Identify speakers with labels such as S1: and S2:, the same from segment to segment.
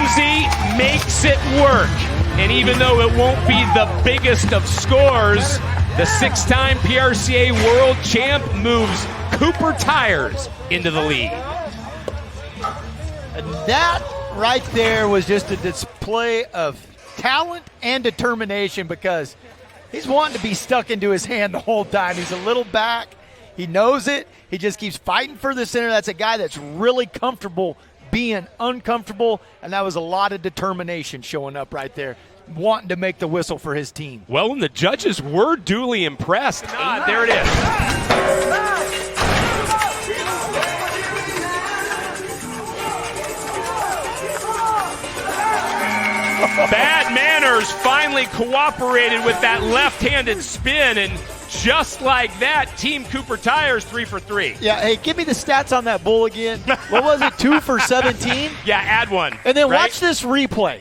S1: Kimsey makes it work. And even though it won't be the biggest of scores, the 6-time PRCA world champ moves Cooper Tires into the lead.
S2: And that right there was just a display of talent and determination, because he's wanting to be stuck into his hand the whole time. He's a little back. He knows it. He just keeps fighting for the center. That's a guy that's really comfortable being uncomfortable, and that was a lot of determination showing up right there, wanting to make the whistle for his team.
S1: Well, and the judges were duly impressed. There it is. Bad Manners finally cooperated with that left-handed spin, and just like that, Team Cooper Tires 3 for 3.
S2: Yeah, hey, give me the stats on that bull again. What was it, 2 for 17?
S1: Yeah, add one.
S2: And then watch this replay.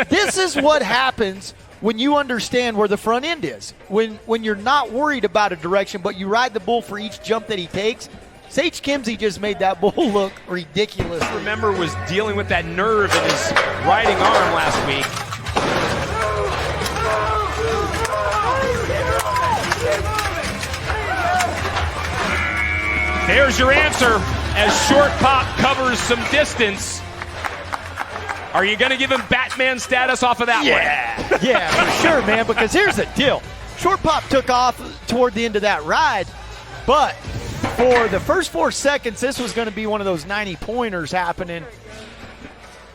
S2: This is what happens when you understand where the front end is. When you're not worried about a direction, but you ride the bull for each jump that he takes. Sage Kimsey just made that bull look ridiculous.
S1: Remember, was dealing with that nerve in his riding arm last week. There's your answer as Short Pop covers some distance. Are you going to give him Batman status off of that one?
S2: Yeah, for sure, man, because here's the deal. Short Pop took off toward the end of that ride, but for the first 4 seconds, this was going to be one of those 90-pointers happening.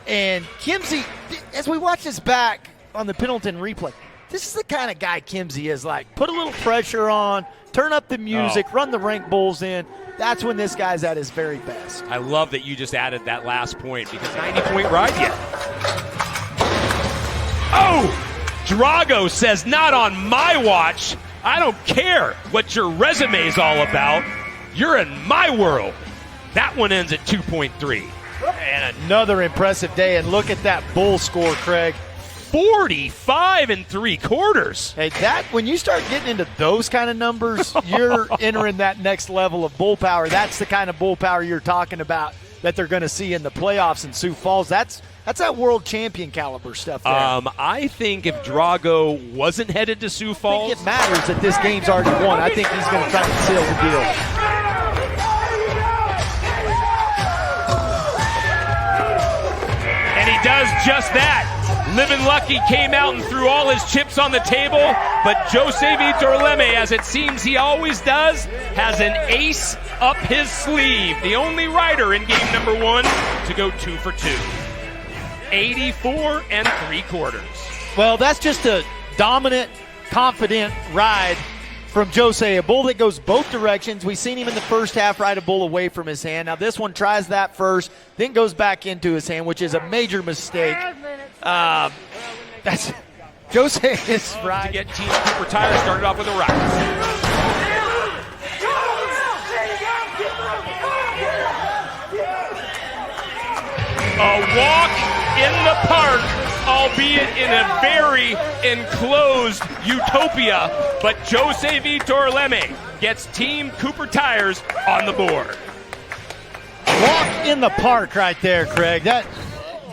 S2: And Kimsey, as we watch this back on the Pendleton replay, this is the kind of guy Kimsey is like. Put a little pressure on, turn up the music, run the rank bulls in. That's when this guy's at his very best.
S1: I love that you just added that last point, because 90-point ride yet. Oh! Drago says, not on my watch. I don't care what your resume's all about. You're in my world. That one ends at 2.3.
S2: And another impressive day. And look at that bull score, Craig.
S1: 45 3/4.
S2: Hey, that when you start getting into those kind of numbers, you're entering that next level of bull power. That's the kind of bull power you're talking about that they're going to see in the playoffs in Sioux Falls. That's that world champion caliber stuff there.
S1: I think if Drago wasn't headed to Sioux Falls,
S2: I think it matters that this game's already won. I think he's going to try and seal the deal.
S1: And he does just that. Living Lucky came out and threw all his chips on the table, but Jose Vitor Leme, as it seems he always does, has an ace up his sleeve. The only rider in game number 1 to go 2 for 2. 84 3/4.
S2: Well, that's just a dominant, confident ride from Jose, a bull that goes both directions. We've seen him in the first half ride a bull away from his hand. Now this one tries that first, then goes back into his hand, which is a major mistake. That's Jose is right.
S1: To get Team Cooper Tires started off with a ride. A walk in the park, albeit in a very enclosed utopia, but Jose Vitor Leme gets Team Cooper Tires on the board.
S2: Walk in the park right there, Craig. That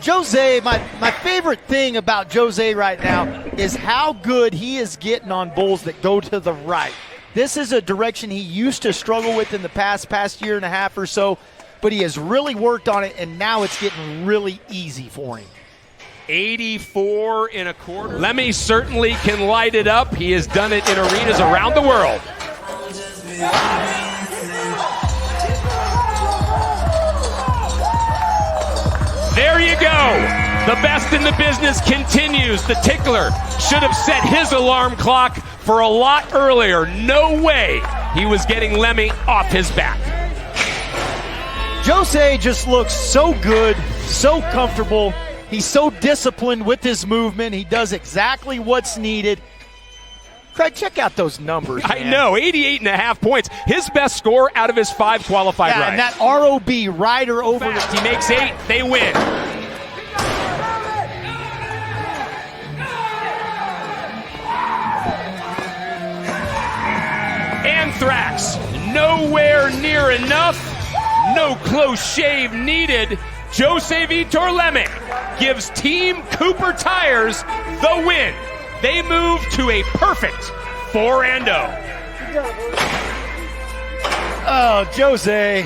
S2: Jose, my favorite thing about Jose right now is how good he is getting on bulls that go to the right. This is a direction he used to struggle with in the past year and a half or so, but he has really worked on it, and now it's getting really easy for him.
S1: 84 1/4. Lemme certainly can light it up. He has done it in arenas around the world. There you go. The best in the business continues. The tickler should have set his alarm clock for a lot earlier. No way he was getting Lemme off his back.
S2: Jose just looks so good, so comfortable. He's so disciplined with his movement. He does exactly what's needed. Craig, check out those numbers, man.
S1: I know, 88.5 points. His best score out of his 5 qualified rides.
S2: And that ROB rider over.
S1: He makes 8, they win. Anthrax, nowhere near enough. No close shave needed. Jose Vitor Leme gives Team Cooper Tires the win. They move to a perfect 4-0.
S2: Oh, Jose,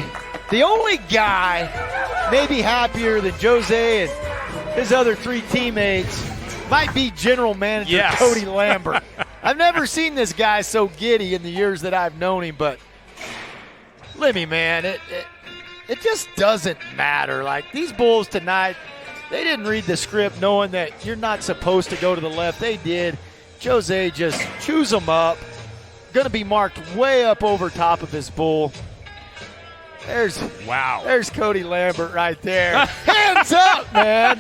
S2: the only guy maybe happier than Jose and his other 3 teammates might be General Manager Cody Lambert. I've never seen this guy so giddy in the years that I've known him, but Lemmy, man, it just doesn't matter. Like, these Bulls tonight, they didn't read the script knowing that you're not supposed to go to the left. They did. Jose just chews them up. Going to be marked way up over top of his bull. There's Cody Lambert right there. Hands up, man.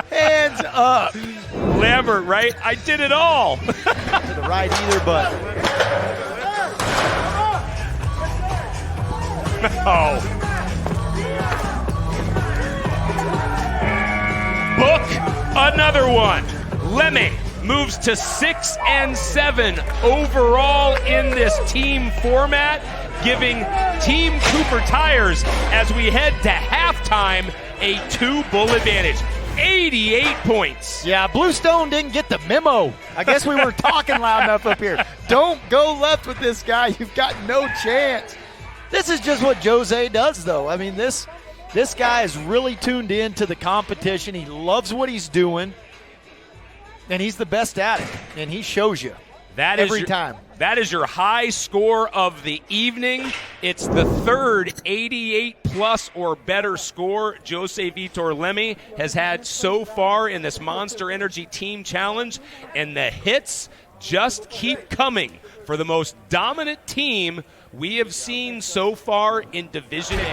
S2: Hands up.
S1: Lambert, right? I did it all.
S2: To the right either, but.
S1: Oh. Book another one. Lemmy moves to 6-7 overall in this team format, giving Team Cooper Tires, as we head to halftime, a 2-bull advantage. 88 points.
S2: Yeah, Bluestone didn't get the memo. I guess we weren't talking loud enough up here. Don't go left with this guy. You've got no chance. This is just what Jose does, though. I mean, this guy is really tuned in to the competition. He loves what he's doing, and he's the best at it, and he shows you every time.
S1: That is your high score of the evening. It's the third 88-plus or better score Jose Vitor Lemmy has had so far in this Monster Energy Team Challenge, and the hits just keep coming for the most dominant team we have seen so far in Division A.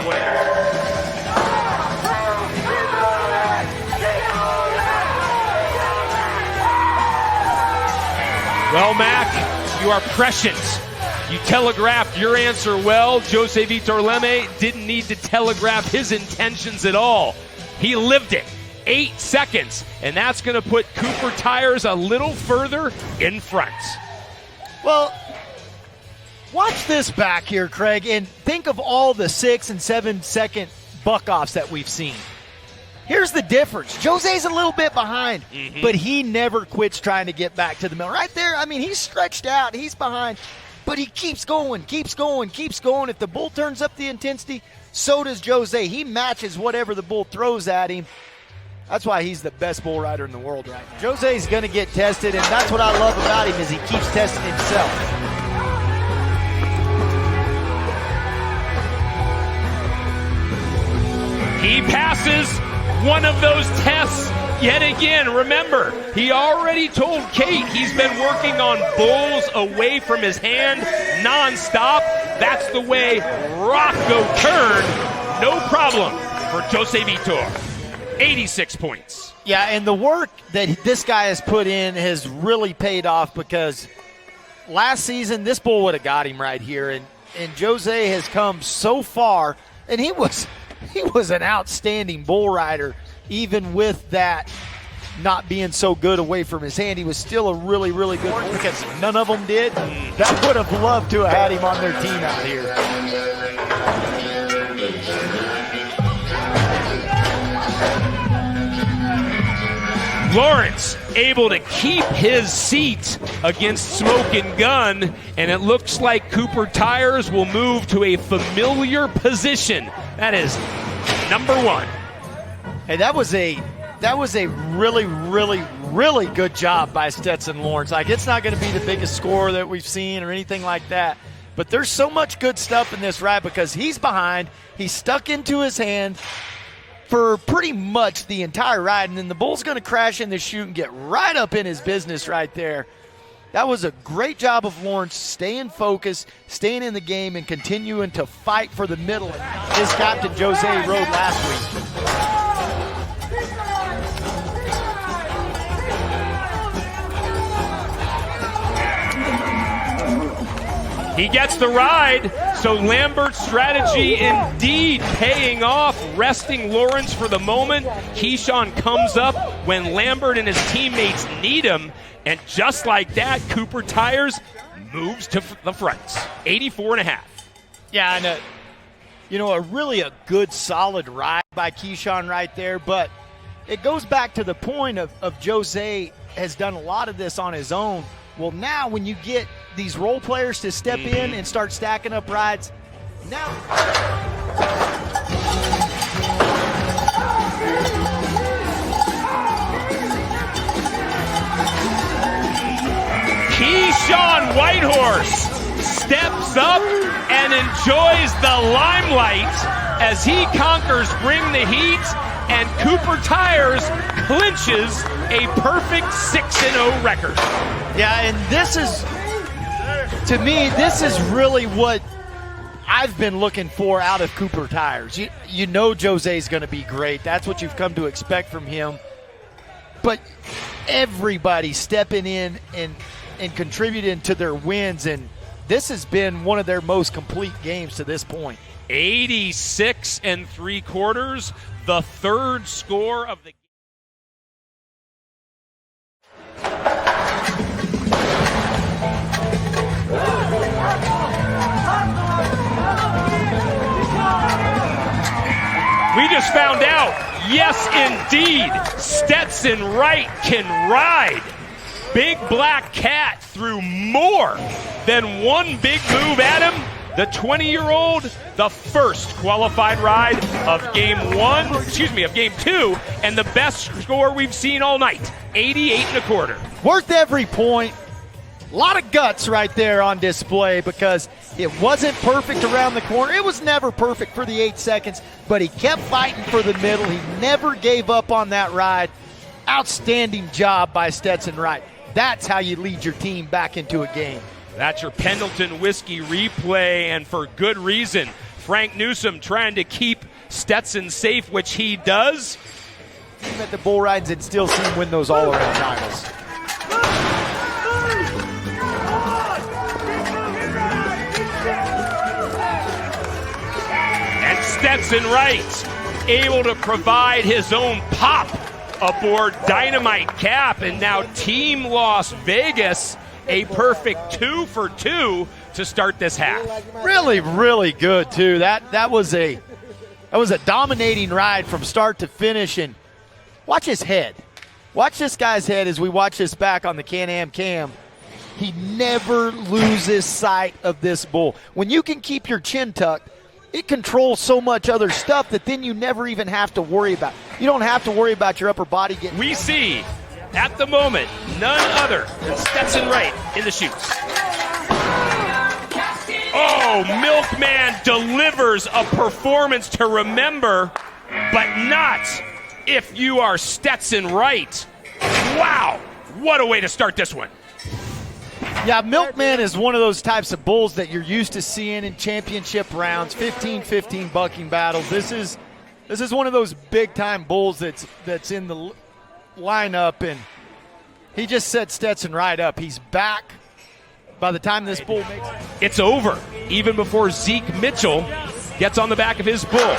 S1: Well, Mac, you are prescient. You telegraphed your answer well. Jose Vitor Lemmy didn't need to telegraph his intentions at all. He lived it. 8 seconds, and that's going to put Cooper Tires a little further in front.
S2: Well, watch this back here, Craig, and think of all the 6 and 7 second buck-offs that we've seen. Here's the difference. Jose's a little bit behind, but he never quits trying to get back to the middle. Right there, I mean, he's stretched out. He's behind, but he keeps going, keeps going, keeps going. If the bull turns up the intensity, so does Jose. He matches whatever the bull throws at him. That's why he's the best bull rider in the world right now. Jose's going to get tested, and that's what I love about him is he keeps testing himself.
S1: He passes one of those tests yet again. Remember, he already told Kate he's been working on bulls away from his hand nonstop. That's the way Rocco turned. No problem for Jose Vitor. 86 points.
S2: Yeah, and the work that this guy has put in has really paid off because last season this bull would have got him right here, and Jose has come so far, and he was an outstanding bull rider, even with that not being so good away from his hand. He was still a really, really good bull because none of them did. That would have loved to have had him on their team out here.
S1: Lawrence able to keep his seat against Smoke and Gun, and it looks like Cooper Tires will move to a familiar position. That is number 1.
S2: Hey, that was a really, really, really good job by Stetson Lawrence. Like, it's not going to be the biggest score that we've seen or anything like that, but there's so much good stuff in this ride because he's behind. He's stuck into his hand for pretty much the entire ride, and then the bull's going to crash in the chute and get right up in his business right there. That was a great job of Lawrence staying focused, staying in the game, and continuing to fight for the middle. His captain, Jose, rode last week.
S1: He gets the ride, so Lambert's strategy indeed paying off, resting Lawrence for the moment. Keyshawn comes up when Lambert and his teammates need him, and just like that, Cooper Tires moves to the front, 84.5.
S2: Yeah, and a really good, solid ride by Keyshawn right there, but it goes back to the point of Jose has done a lot of this on his own. Well, now when you get these role players to step in and start stacking up rides, now.
S1: Keyshawn Whitehorse steps up and enjoys the limelight as he conquers Bring the Heat, and Cooper Tires clinches a perfect 6-0 record.
S2: Yeah, and this is, to me, this is really what I've been looking for out of Cooper Tires. You know Jose's going to be great. That's what you've come to expect from him. But everybody stepping in and contributing to their wins, and this has been one of their most complete games to this point.
S1: 86 3/4, the third score of the game. We just found out, yes indeed, Stetson Wright can ride. Big Black Cat threw more than one big move at him. The 20-year-old, the first qualified ride of game 2, and the best score we've seen all night, 88 1/4.
S2: Worth every point. A lot of guts right there on display because it wasn't perfect around the corner. It was never perfect for the 8 seconds, but he kept fighting for the middle. He never gave up on that ride. Outstanding job by Stetson Wright. That's how you lead your team back into a game.
S1: That's your Pendleton Whiskey replay, and for good reason. Frank Newsom trying to keep Stetson safe, which he does.
S2: Team at the bull rides and still see him win those all-around titles.
S1: And Stetson Wright able to provide his own pop aboard Dynamite Cap, and now Team Las Vegas a perfect 2 for 2 to start this half.
S2: Really, really good too. That was a dominating ride from start to finish. And watch his head. Watch this guy's head as we watch this back on the Can-Am cam. He never loses sight of this bull. When you can keep your chin tucked, it controls so much other stuff that then you never even have to worry about. You don't have to worry about your upper body getting.
S1: We see at the moment none other than Stetson Wright in the chutes. Oh, Milkman delivers a performance to remember, but not if you are Stetson Wright. Wow, what a way to start this one.
S2: Yeah, Milkman is one of those types of bulls that you're used to seeing in championship rounds, 15-15 bucking battles. This is one of those big-time bulls that's in the lineup, and he just set Stetson right up. He's back by the time this bull makes it.
S1: It's over, even before Zeke Mitchell gets on the back of his bull.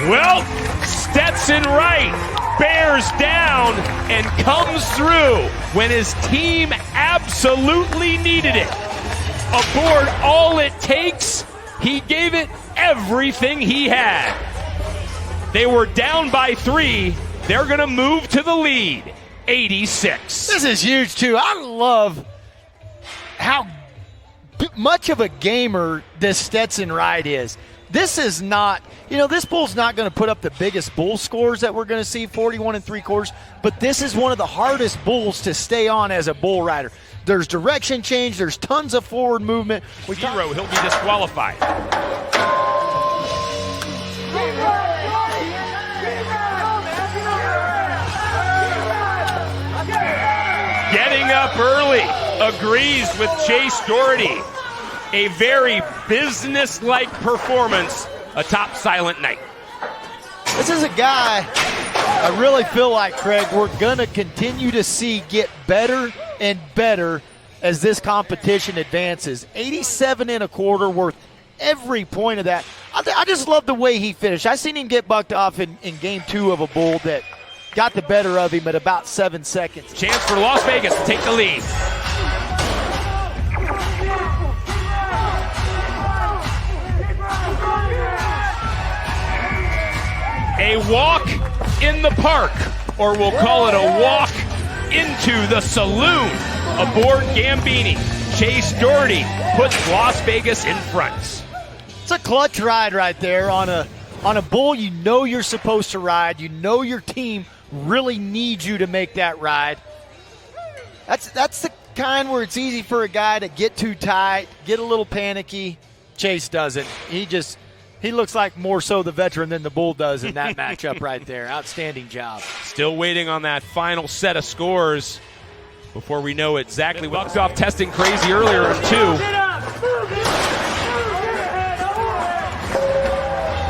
S1: Well, Stetson Wright bears down and comes through when his team absolutely needed it. Aboard All It Takes, he gave it everything he had. They were down by 3. They're going to move to the lead, 86.
S2: This is huge, too. I love how much of a gamer this Stetson Wright is. This is not, this bull's not going to put up the biggest bull scores that we're going to see, 41 3/4, but this is one of the hardest bulls to stay on as a bull rider. There's direction change, there's tons of forward movement.
S1: He'll be disqualified. Getting up early, agrees with Chase Doherty. A very business-like performance atop Silent Night.
S2: This is a guy I really feel like, Craig, we're going to continue to see get better and better as this competition advances. 87 1/4, worth every point of that. I just love the way he finished. I seen him get bucked off in game 2 of a bull that got the better of him at about 7 seconds.
S1: Chance for Las Vegas to take the lead. A walk in the park, or we'll call it a walk into the saloon aboard Gambini. Chase Doherty puts Las Vegas in front.
S2: It's a clutch ride right there on a bull you know you're supposed to ride. You know your team really needs you to make that ride. That's the kind where it's easy for a guy to get too tight, get a little panicky. Chase doesn't. He looks like more so the veteran than the bull does in that matchup right there. Outstanding job.
S1: Still waiting on that final set of scores before we know exactly what. Bucks off testing crazy earlier in 2.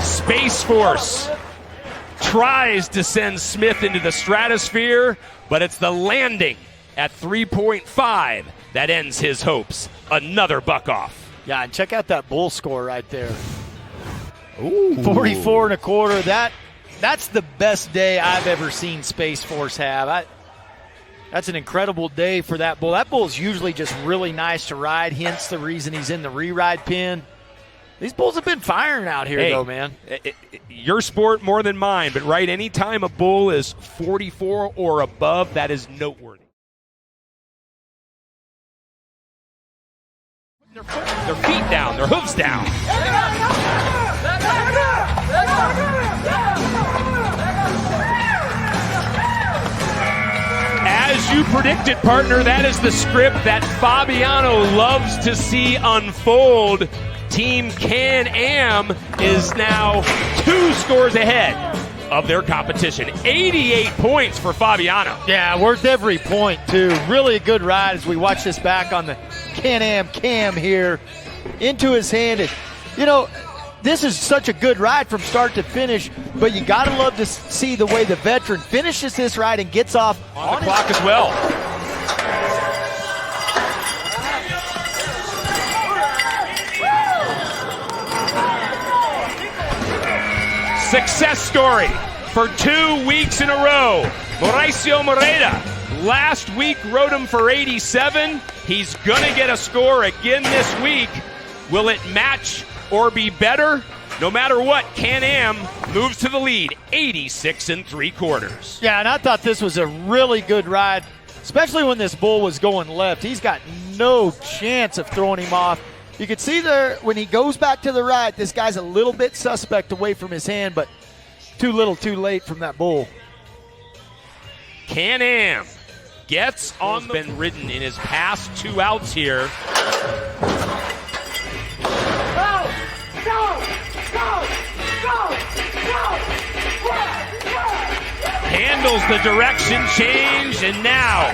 S1: Space Force tries to send Smith into the stratosphere, but it's the landing at 3.5 that ends his hopes. Another buck off.
S2: Yeah, and check out that bull score right there. Ooh. 44 1/4. That's the best day I've ever seen Space Force have. That's an incredible day for that bull. That bull's usually just really nice to ride, hence the reason he's in the re-ride pin. These bulls have been firing out here, though, man.
S1: Your sport more than mine, but right, anytime a bull is 44 or above, that is noteworthy. Their feet down, their hooves down. As you predicted, partner, that is the script that Fabiano loves to see unfold. Team Can-Am is now 2 scores ahead of their competition. 88 points for Fabiano.
S2: Yeah, worth every point, too. Really a good ride as we watch this back on the Can-Am cam here into his hand. And, you know, this is such a good ride from start to finish, but you got to love to see the way the veteran finishes this ride and gets off
S1: on the clock as well. Success story for 2 weeks in a row. Mauricio Moreda last week rode him for 87. He's going to get a score again this week. Will it match or be better? No matter what, Can-Am moves to the lead, 86 3/4.
S2: Yeah, and I thought this was a really good ride, especially when this bull was going left. He's got no chance of throwing him off. You can see there when he goes back to the right, this guy's a little bit suspect away from his hand, but too little too late from that bull.
S1: Can-Am gets on the... been ridden in his past 2 outs here. Handles the direction change, and now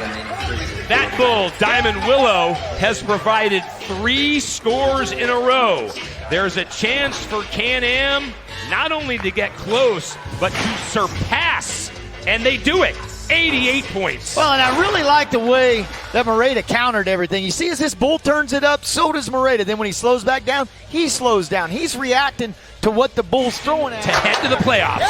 S1: that bull, Diamond Willow, has provided 3 scores in a row. There's a chance for Can-Am not only to get close, but to surpass, and they do it. 88 points.
S2: Well, and I really like the way that Moreda countered everything. You see, as this bull turns it up, so does Moreda. Then when he slows back down, he slows down. He's reacting to what the bull's throwing at.
S1: To head to the playoffs.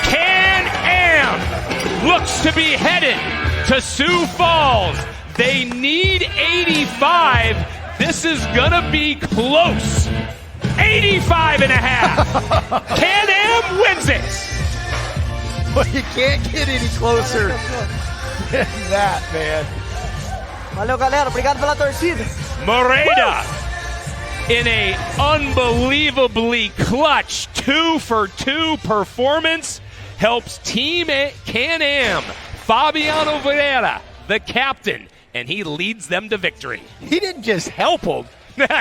S1: Can-Am looks to be headed to Sioux Falls. They need 85. This is gonna be close. 85 and a half. Can-Am wins it.
S2: Well, you can't get any closer than that, man.
S3: Valeu, galera. Obrigado pela torcida.
S1: Moreda in a unbelievably clutch 2-for-2 performance helps Team Can-Am. Fabiano Vieira, the captain, and he leads them to victory.
S2: He didn't just help them.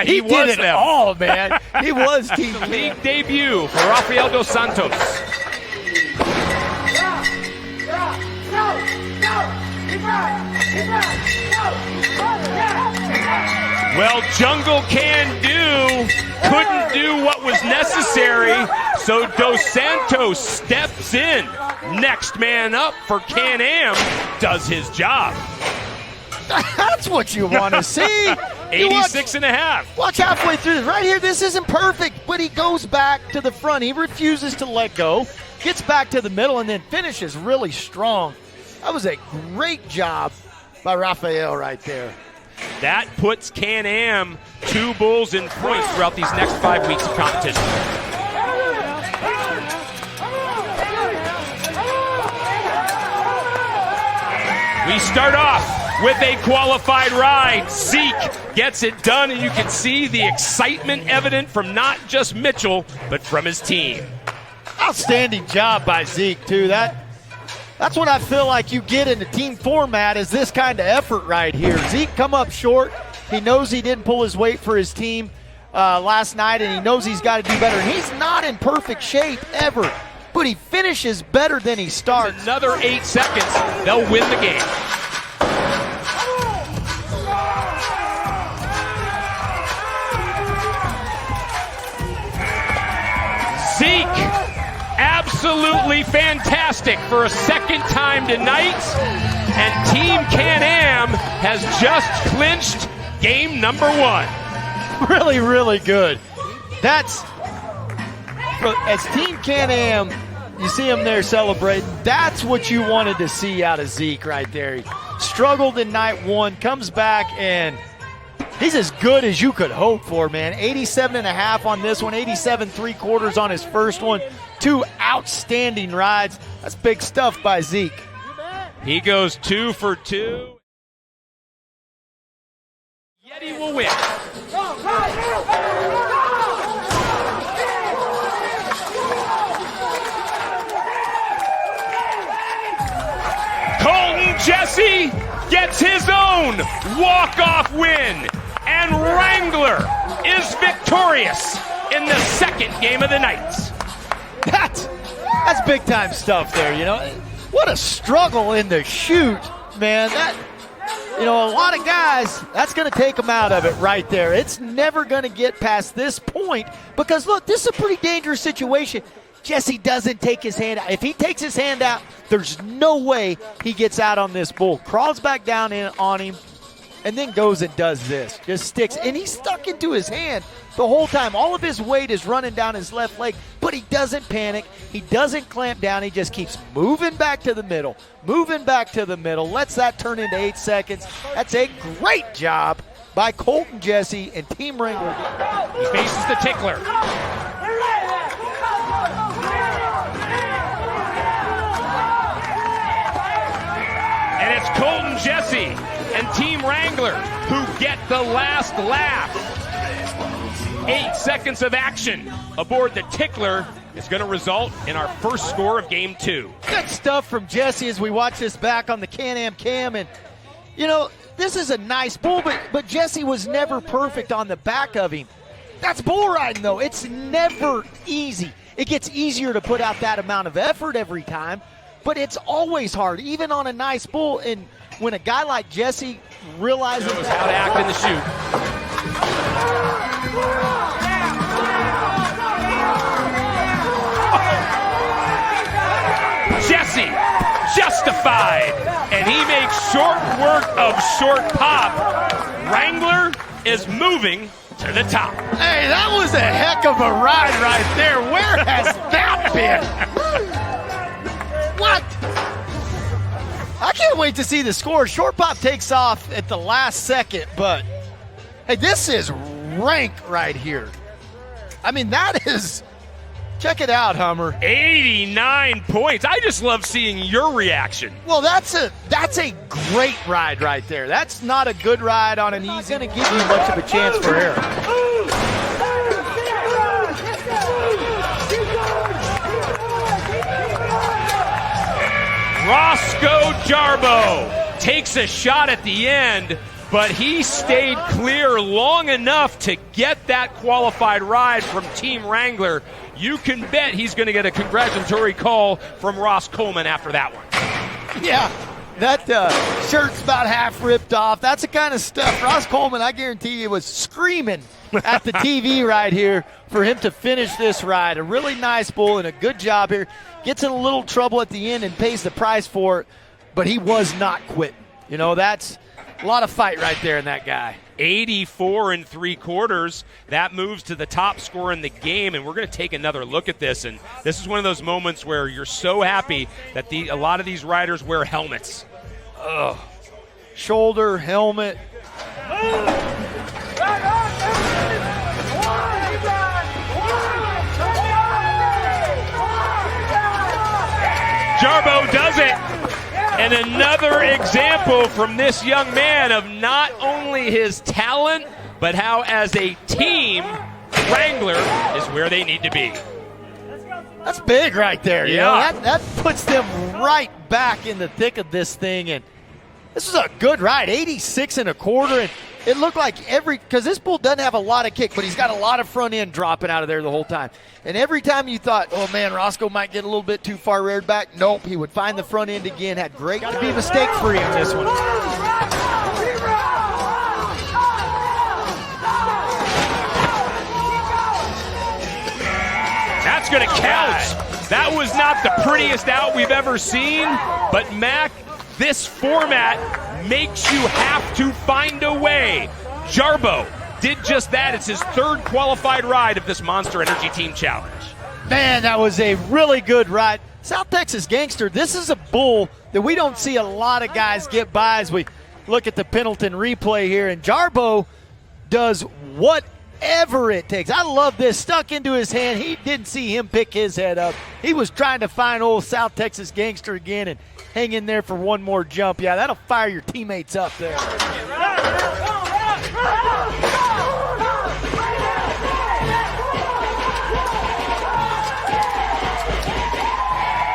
S1: he
S2: did it
S1: them.
S2: all, man. He was Team
S1: League debut for Rafael Dos Santos. Well, Jungle Can Do couldn't do what was necessary, so Dos Santos steps in. Next man up for Can-Am does his job.
S2: That's what you want to see.
S1: 86 and a half.
S2: Watch halfway through this. Right here, this isn't perfect, but he goes back to the front. He refuses to let go, gets back to the middle, and then finishes really strong. That was a great job by Rafael right there.
S1: That puts Can-Am 2 bulls in points throughout these next 5 weeks of competition. We start off with a qualified ride. Zeke gets it done, and you can see the excitement evident from not just Mitchell, but from his team.
S2: Outstanding job by Zeke, too. That's what I feel like you get in the team format is this kind of effort right here. Zeke come up short. He knows he didn't pull his weight for his team last night, and he knows he's got to do better. And he's not in perfect shape ever, but he finishes better than he starts.
S1: Another 8 seconds, they'll win the game. Zeke, absolutely fantastic for a second time tonight. And Team Can-Am has just clinched game number 1.
S2: Really, really good. As Team Can-Am, you see him there celebrating. That's what you wanted to see out of Zeke right there. He struggled in night 1, comes back, and he's as good as you could hope for, man. 87.5 on this one, 87 3/4 on his first one. 2 outstanding rides. That's big stuff by Zeke.
S1: He goes 2 for 2. Yeti will win. Colton Jesse gets his own walk-off win, and Wrangler is victorious in the second game of the night.
S2: That's big-time stuff there, you know. What a struggle in the chute, man. A lot of guys, that's going to take them out of it right there. It's never going to get past this point because, look, this is a pretty dangerous situation. Jesse doesn't take his hand out. If he takes his hand out, there's no way he gets out on this bull. Crawls back down on him and then goes and does this. Just sticks. And he's stuck into his hand the whole time. All of his weight is running down his left leg, but he doesn't panic. He doesn't clamp down. He just keeps moving back to the middle, lets that turn into 8 seconds. That's a great job by Colton Jesse and Team Wrangler.
S1: He faces the tickler. And it's Colton Jesse and Team Wrangler who get the last laugh. 8 seconds of action aboard the tickler is going to result in our first score of game 2.
S2: Good stuff from Jesse as we watch this back on the Can-Am cam. And, this is a nice bull, but Jesse was never perfect on the back of him. That's bull riding, though. It's never easy. It gets easier to put out that amount of effort every time, but it's always hard, even on a nice bull. And when a guy like Jesse realizes
S1: knows how to act in the chute. Jesse, justified, and he makes short work of short pop. Wrangler is moving to the top.
S2: Hey, that was a heck of a ride right there. Where has that been? What? I can't wait to see the score. Short pop takes off at the last second, but hey, this is rank right here. I mean, that is, check it out, Hummer.
S1: 89 points. I just love seeing your reaction.
S2: Well, that's a great ride right there. That's not a good ride on an easy. Not going to give you much of a chance for error.
S1: Roscoe Jarbo takes a shot at the end, but he stayed clear long enough to get that qualified ride from Team Wrangler. You can bet he's going to get a congratulatory call from Ross Coleman after that one.
S2: Yeah, that shirt's about half ripped off. That's the kind of stuff. Ross Coleman, I guarantee you, was screaming at the TV right here for him to finish this ride. A really nice bull and a good job here. Gets in a little trouble at the end and pays the price for it, but he was not quitting. That's a lot of fight right there in that guy.
S1: 84 3/4. That moves to the top score in the game, and we're going to take another look at this. And this is one of those moments where you're so happy that a lot of these riders wear helmets.
S2: Shoulder, helmet,
S1: Jarbo does it. And another example from this young man of not only his talent, but how as a team, Wrangler is where they need to be.
S2: That's big right there.
S1: Yeah.
S2: You know, that puts them right back in the thick of this thing. And this was a good ride, 86 1/4. And it looked like because this bull doesn't have a lot of kick, but he's got a lot of front end dropping out of there the whole time. And every time you thought, oh man, Roscoe might get a little bit too far reared back, nope, he would find the front end again. Had great to be mistake free on this one.
S1: That's going to count. That was not the prettiest out we've ever seen, but Mac, this format makes you have to find a way. Jarbo did just that. It's his third qualified ride of this Monster Energy Team Challenge.
S2: Man, that was a really good ride. South Texas Gangster, this is a bull that we don't see a lot of guys get by as we look at the Pendleton replay here. And Jarbo does whatever it takes. I love this. Stuck into his hand. He didn't see him pick his head up. He was trying to find old South Texas Gangster again and hang in there for one more jump. Yeah, that'll fire your teammates up there.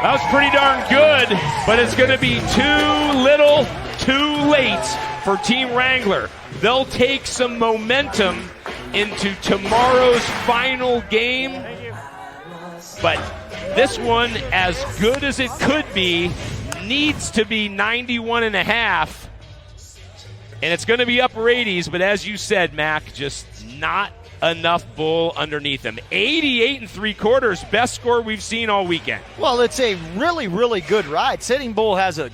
S1: That was pretty darn good, but it's going to be too little, too late for Team Wrangler. They'll take some momentum into tomorrow's final game, but this one, as good as it could be, needs to be 91.5, and it's going to be upper 80s, but as you said, Mac, just not enough bull underneath him. 88 3/4, best score we've seen all weekend.
S2: Well, it's a really, really good ride. Sitting Bull has a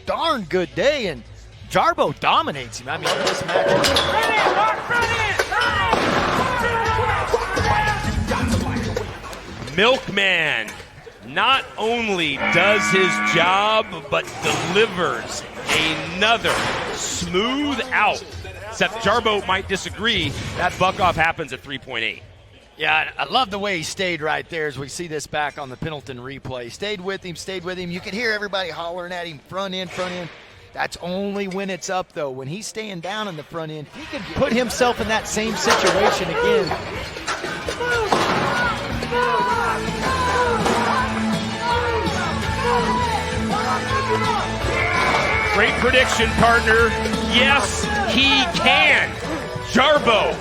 S2: darn good day, and Jarbo dominates him. I mean, this match.
S1: Milkman not only does his job, but delivers another smooth out. Except Jarbo might disagree. That buck-off happens at 3.8.
S2: Yeah, I love the way he stayed right there as we see this back on the Pendleton replay. Stayed with him. You can hear everybody hollering at him, front end. That's only when it's up, though. When he's staying down in the front end, he can put himself in that same situation again.
S1: Great prediction, partner. Yes, he can. Jarbo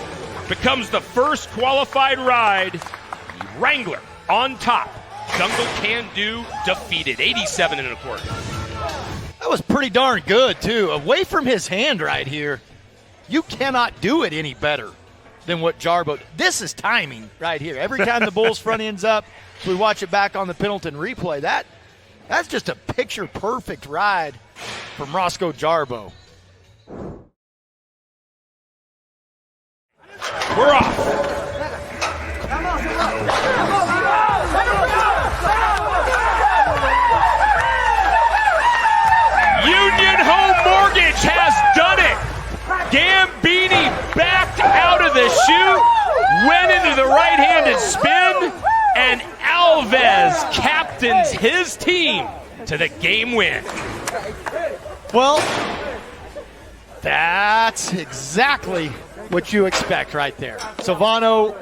S1: becomes the first qualified ride. Wrangler on top. Jungle Can Do defeated. 87 1/4.
S2: That was pretty darn good, too. Away from his hand right here. You cannot do it any better than what Jarbo. This is timing right here. Every time the bull's front end's up, we watch it back on the Pendleton replay. That's just a picture-perfect ride from Roscoe Jarbo.
S1: We're off. Union Home Mortgage has done it. Gambini backed out of the chute, went into the right-handed spin, and Alves captains his team to the game win.
S2: Well, that's exactly what you expect right there. Silvano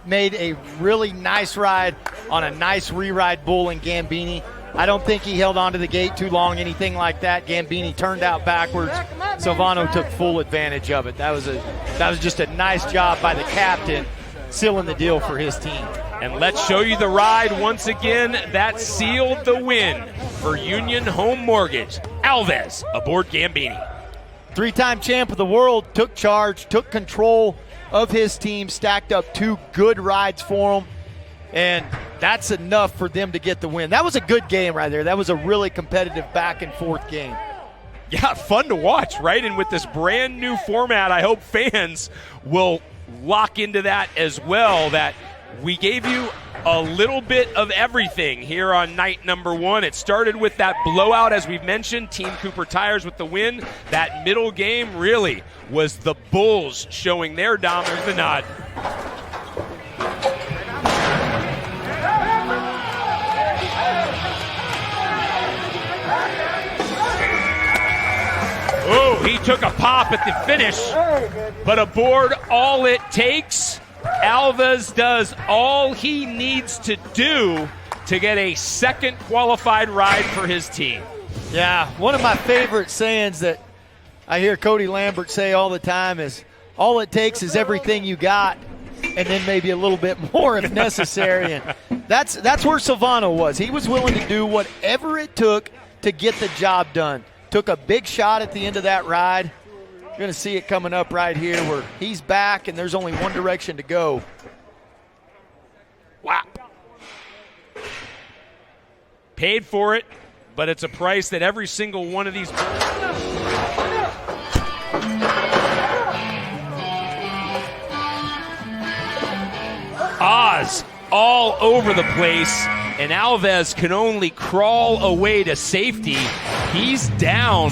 S2: made a really nice ride on a nice re-ride bull in Gambini. I don't think he held onto the gate too long, anything like that. Gambini turned out backwards. Silvano took full advantage of it. That was just a nice job by the captain, sealing the deal for his team.
S1: And let's show you the ride once again. That sealed the win for Union Home Mortgage. Alves aboard Gambini.
S2: Three-time champ of the world, took charge, took control of his team, stacked up two good rides for him, and that's enough for them to get the win. That was a good game right there. That was a really competitive back-and-forth game.
S1: Yeah, fun to watch, right? And with this brand new format, I hope fans will lock into that as well, that we gave you a little bit of everything here on night number 1. It started with that blowout, as we've mentioned, Team Cooper Tires with the win. That middle game really was the Bulls showing their dominance. The nod. Oh, he took a pop at the finish, but aboard All It Takes, Alves does all he needs to do to get a second qualified ride for his team.
S2: Yeah, one of my favorite sayings that I hear Cody Lambert say all the time is, all it takes is everything you got, and then maybe a little bit more if necessary. And that's where Silvano was. He was willing to do whatever it took to get the job done. Took a big shot at the end of that ride. You're going to see it coming up right here where he's back and there's only one direction to go.
S1: Wow. Paid for it, but it's a price that every single one of these. Oz all over the place, and Alves can only crawl away to safety. He's down,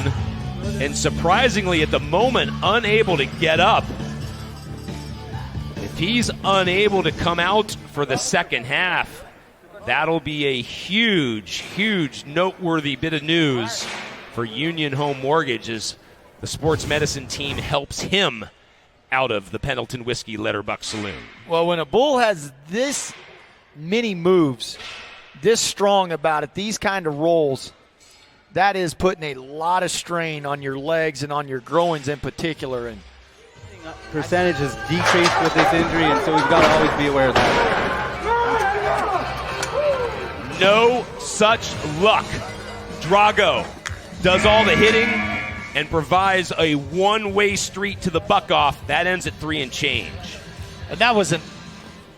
S1: and surprisingly at the moment, unable to get up. If he's unable to come out for the second half, that'll be a huge, huge noteworthy bit of news for Union Home Mortgage as the sports medicine team helps him out of the Pendleton Whiskey Letterbuck Saloon.
S2: Well, when a bull has this many moves, this strong about it, these kind of rolls, that is putting a lot of strain on your legs and on your groins in particular. And
S4: percentage has decreased with this injury, and so we've got to always be aware of that.
S1: No such luck. Drago does all the hitting and provides a one-way street to the buck-off. That ends at 3 and change.
S2: And that was a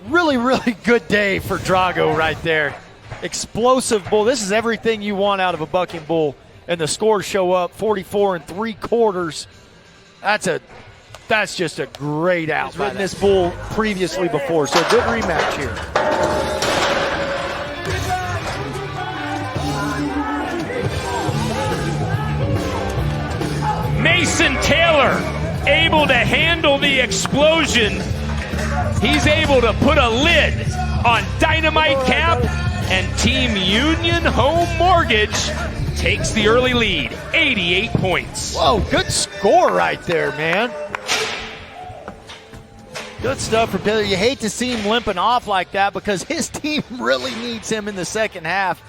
S2: really, really good day for Drago right there. Explosive bull. This is everything you want out of a bucking bull. And the scores show up, 44 3/4. That's just a great out. He's ridden this bull previously before, so a good rematch here.
S1: Mason Taylor able to handle the explosion. He's able to put a lid on Dynamite Cap, and Team Union Home Mortgage takes the early lead, 88 points.
S2: Whoa, good score right there, man. Good stuff for Taylor. You hate to see him limping off like that because his team really needs him in the second half.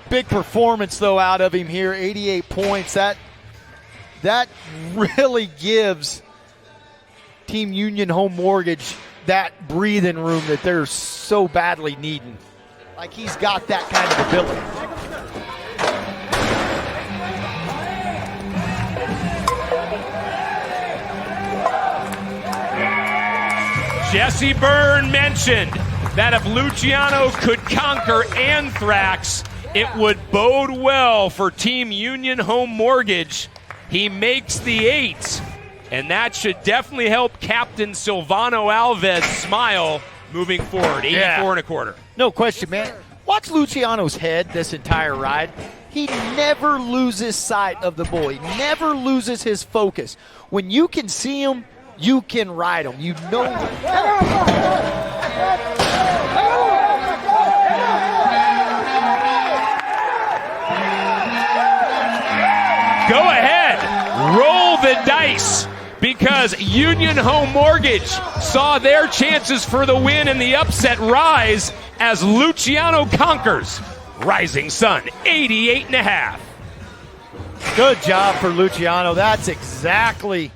S2: Big performance, though, out of him here, 88 points. That really gives Team Union Home Mortgage that breathing room that they're so badly needing. Like he's got that kind of ability.
S1: Jesse Byrne mentioned that if Luciano could conquer Anthrax, it would bode well for Team Union Home Mortgage. He makes the 8, and that should definitely help Captain Silvano Alves smile moving forward. 84 1/4.
S2: No question, man. Watch Luciano's head this entire ride. He never loses sight of the bull. He never loses his focus. When you can see him, you can ride him. You know.
S1: Go ahead, roll the dice, because Union Home Mortgage saw their chances for the win and the upset rise as Luciano conquers Rising Sun, 88.5.
S2: Good job for Luciano. That's exactly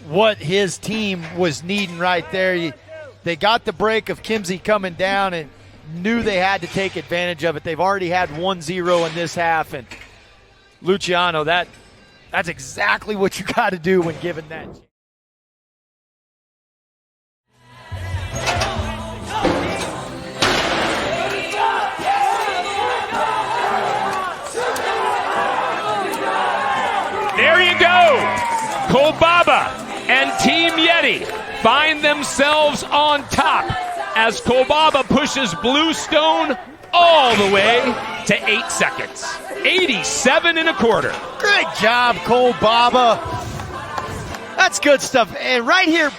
S2: what his team was needing right there. They got the break of Kimsey coming down and knew they had to take advantage of it. They've already had 1-0 in this half, and Luciano, that's exactly what you got to do when given that.
S1: There you go. Kolbaba and Team Yeti find themselves on top as Kolbaba pushes Bluestone all the way to 8 seconds. 87 and a quarter.
S2: Great job, Kolbaba. That's good stuff. And right here,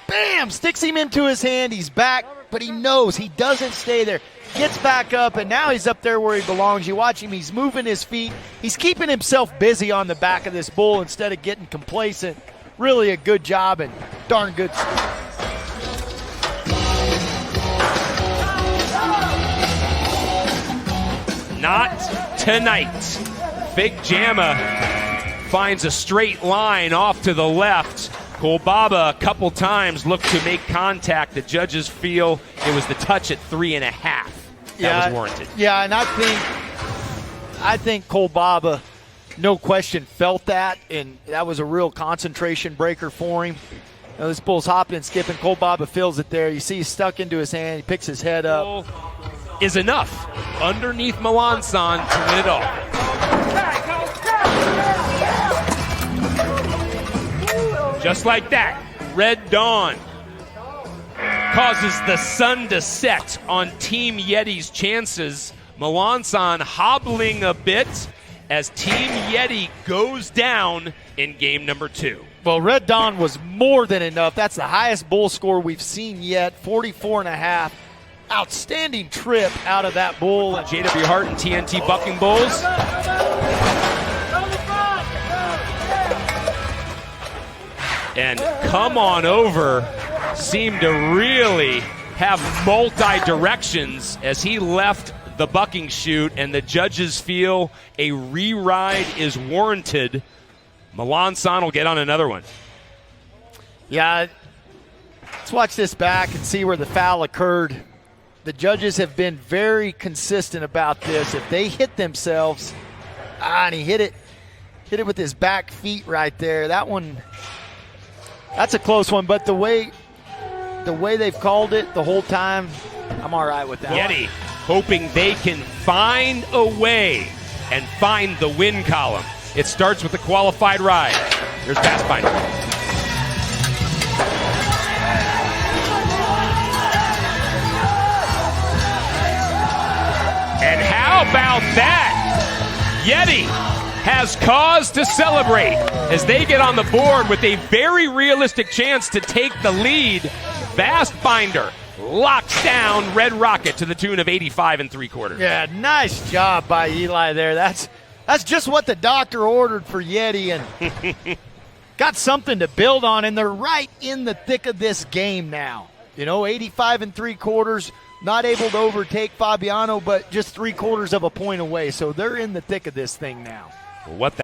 S2: bam, sticks him into his hand. He's back, but he knows he doesn't stay there. Gets back up, and now he's up there where he belongs. You watch him, he's moving his feet. He's keeping himself busy on the back of this bull instead of getting complacent. Really a good job and darn good.
S1: Not tonight. Big Jamma finds a straight line off to the left. Kolbaba a couple times looked to make contact. The judges feel it was the touch at 3.5 that was warranted.
S2: Yeah, and I think Kolbaba, no question, felt that, and that was a real concentration breaker for him. You know, this bull's hopping and skipping. Kolbaba feels it there. You see he's stuck into his hand. He picks his head up.
S1: Is enough underneath Melanson to win it all. Just like that, Red Dawn causes the sun to set on Team Yeti's chances. Melanson hobbling a bit as Team Yeti goes down in game number 2.
S2: Well, Red Dawn was more than enough. That's the highest bull score we've seen yet, 44.5. Outstanding trip out of that bull.
S1: JW Hart and TNT Bucking Bulls. And Come On Over seemed to really have multi-directions as he left the bucking chute, and the judges feel a re-ride is warranted. Melanson will get on another one.
S2: Yeah, let's watch this back and see where the foul occurred. The judges have been very consistent about this. If they hit themselves, and he hit it with his back feet right there. That one, that's a close one, but the way they've called it the whole time, I'm all right with that.
S1: Yeti hoping they can find a way and find the win column. It starts with the qualified ride. Here's Pathfinder. And how about that? Yeti has cause to celebrate as they get on the board with a very realistic chance to take the lead. Vastbinder locks down Red Rocket to the tune of 85 3/4.
S2: Yeah, nice job by Eli there. That's just what the doctor ordered for Yeti, and got something to build on, and they're right in the thick of this game now. You know, 85 3/4, not able to overtake Fabiano, but just 3/4 of a point away. So they're in the thick of this thing now.
S1: What the